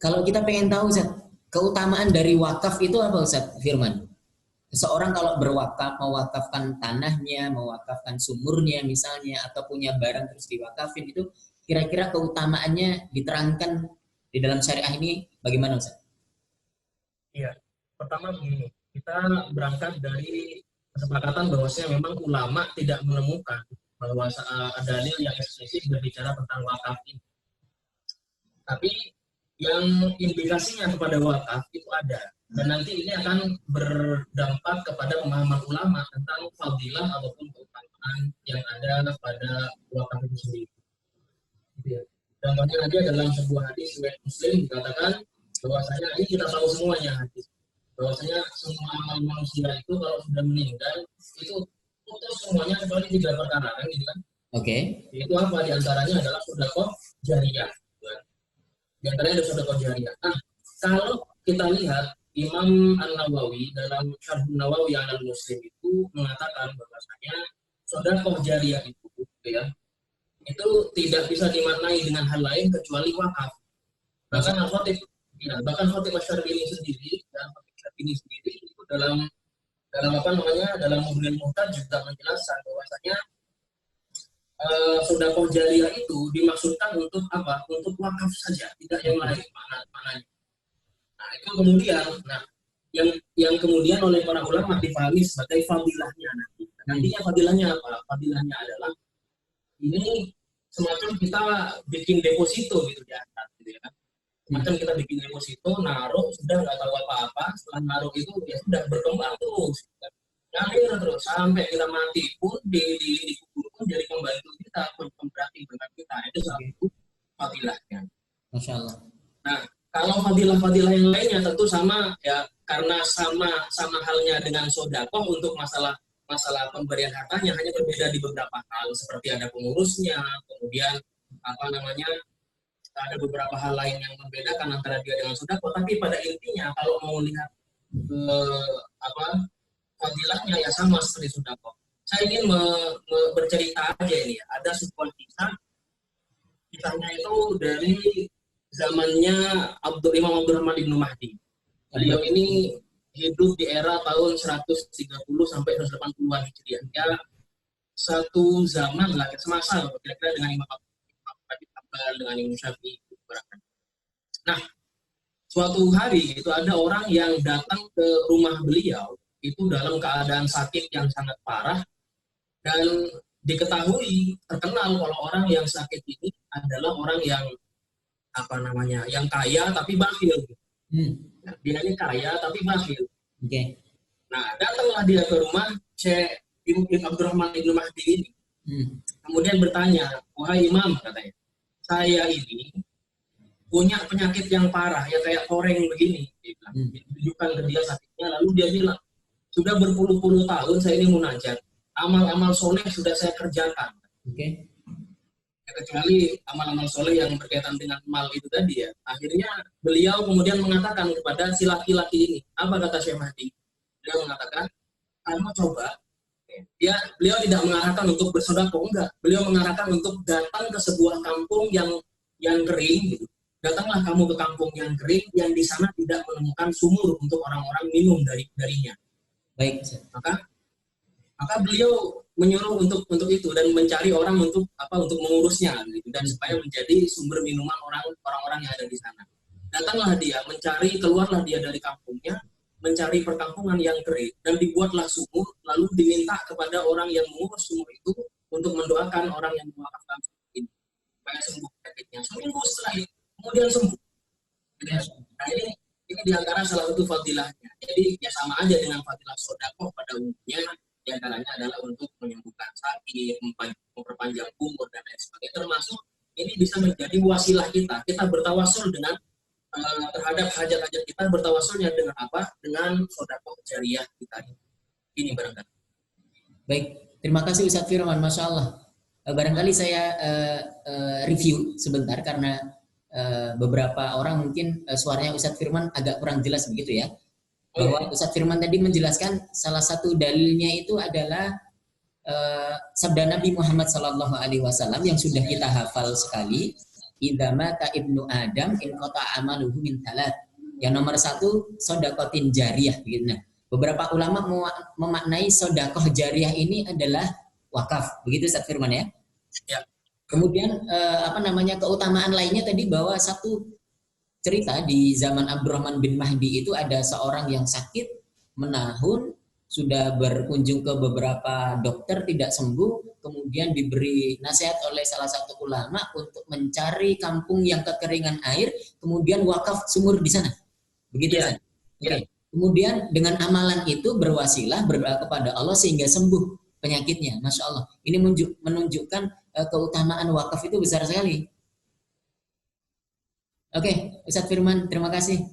Kalau kita pengen tahu Ustaz, keutamaan dari wakaf itu apa Ustaz Firman? Seseorang kalau berwakaf, mewakafkan tanahnya, mewakafkan sumurnya misalnya, atau punya barang terus diwakafin, itu kira-kira keutamaannya diterangkan di dalam syariah ini bagaimana Ustaz? Iya, pertama begini, kita berangkat dari kesepakatan bahwasanya memang ulama tidak menemukan bahwa ada dalil yang eksplisit berbicara tentang wakaf ini. Tapi yang indikasinya kepada wakaf itu ada. Dan nanti ini akan berdampak kepada pemahaman ulama tentang fadilah ataupun keutamaan yang ada pada wakaf itu sendiri. Gitu ya. Contohnya aja dalam sebuah hadis riwayat Muslim dikatakan bahwasanya ini kita tahu semuanya hadis. Bahwasanya semua amal manusia itu kalau sudah meninggal itu putus semuanya kecuali 3 perkara kan gitu kan. Oke. Itu apa diantaranya adalah sedekah jariyah. Di antaranya ada sedekah jariyah. Nah, kalau kita lihat Imam An-Nawawi dalam Syarh Nawawi yang Muslim itu mengatakan bahwasanya sedekah jariyah itu ya itu tidak bisa dimaknai dengan hal lain kecuali wakaf. Bahkan Al-Khatib bahkan Khatib Asy-Syarbini sendiri dan Khatib Asy-Syarbini sendiri itu dalam dalam Mughniyatul Muhtaj juga menjelaskan bahwasanya sedekah jariyah itu dimaksudkan untuk apa? Untuk wakaf saja, tidak yang lain maknanya. Nah, itu kemudian yang kemudian oleh para ulama dipahami sebagai fadilahnya nanti. Nantinya fadilahnya apa? Fadilahnya adalah ini semacam kita bikin deposito gitu di atas gitu ya kan. Semacam kita bikin deposito, naruh, sudah nggak tahu apa-apa, setelah naruh itu ya sudah berkembang terus gitu kan. Ngalir terus sampai kita mati pun dikubur pun jadi pembantu kita, pemberarti berkat kita. Itu satu fadilahnya. Masya Allah. Nah, kalau fadilah-fadilah yang lainnya tentu sama ya, karena sama halnya dengan sedekah untuk masalah pemberian hartanya hanya berbeda di beberapa hal, seperti ada pengurusnya, kemudian ada beberapa hal lain yang membedakan antara dia dengan sedekah. Tapi pada intinya kalau mau lihat fadilahnya ya sama seperti sedekah. Saya ingin bercerita aja ini ya. Ada sebuah kisahnya itu dari zamannya Imam Abdurrahman Ibnu Mahdi. Beliau ini hidup di era tahun 130 sampai 180-an Hijriah. Ya, satu zaman lah, semasa kira-kira dengan Imam Abi Hanbal, dengan Imam Syafi'i. Nah, suatu hari itu ada orang yang datang ke rumah beliau itu dalam keadaan sakit yang sangat parah, dan diketahui terkenal kalau orang yang sakit ini adalah orang yang yang kaya tapi bakhil. Nah, dia ini kaya tapi bakhil. Okay. Nah, datanglah dia ke rumah Syekh Ibnu Abdurrahman Ibnu Mahdi ini. Kemudian bertanya, "Wahai Imam," katanya, "saya ini punya penyakit yang parah, ya kayak koreng begini." Dia bilang. Ditunjukkan ke dia sakitnya, lalu dia bilang, "Sudah berpuluh-puluh tahun saya ini munajat. Amal-amal soleh sudah saya kerjakan." Okay. Ya, kecuali amal-amal soleh yang berkaitan dengan mal itu tadi ya. Akhirnya beliau kemudian mengatakan kepada si laki-laki ini, apa kata Syekh Mahdi? Beliau mengatakan, "Kamu coba." Beliau tidak mengarahkan untuk bersedekah, enggak. Beliau mengarahkan untuk datang ke sebuah kampung yang kering gitu. Datanglah kamu ke kampung yang kering yang di sana tidak menemukan sumur untuk orang-orang minum darinya. Baik. Maka beliau menyuruh untuk itu dan mencari orang untuk mengurusnya gitu, dan supaya menjadi sumber minuman orang-orang yang ada di sana. Datanglah dia, keluarlah dia dari kampungnya, mencari perkampungan yang kering, dan dibuatlah sumur, lalu diminta kepada orang yang mengurus sumur itu untuk mendoakan orang yang mewakafkan sumur ini supaya sembuh penyakitnya. Seminggu setelah itu kemudian sembuh. Nah, ini diantara salah satu fadilahnya. Jadi ya sama aja dengan fadilah sedekah pada umumnya. Di antaranya adalah untuk menyembuhkan sakit, memperpanjang umur dan lain sebagainya. Termasuk ini bisa menjadi wasilah kita. Kita bertawasul dengan terhadap hajat-hajat kita, bertawasulnya dengan apa? Dengan sedekah jariyah kita. Ini barangkali. Baik, terima kasih Ustadz Firman, Masya Allah. Barangkali saya review sebentar karena beberapa orang mungkin suaranya Ustadz Firman agak kurang jelas begitu ya. Bahwa Ustadz Firman tadi menjelaskan salah satu dalilnya itu adalah sabda Nabi Muhammad SAW yang sudah kita hafal sekali, idza mata ibnu Adam in qata amaluhu min thalath. Yang nomor satu, sodakotin jariyah. Nah, beberapa ulama memaknai sodakoh jariyah ini adalah wakaf. Begitu Ustaz Firman ya? Ya. Kemudian keutamaan lainnya tadi bahwa satu cerita di zaman Abdurrahman bin Mahdi itu ada seorang yang sakit menahun, sudah berkunjung ke beberapa dokter tidak sembuh, kemudian diberi nasihat oleh salah satu ulama untuk mencari kampung yang kekeringan air, kemudian wakaf sumur di sana. Begitu ya. Oke. Okay. Kemudian dengan amalan itu berwasilah berdoa kepada Allah sehingga sembuh penyakitnya. Masya Allah. Ini menunjukkan keutamaan wakaf itu besar sekali. Oke, Ustadz Firman, terima kasih.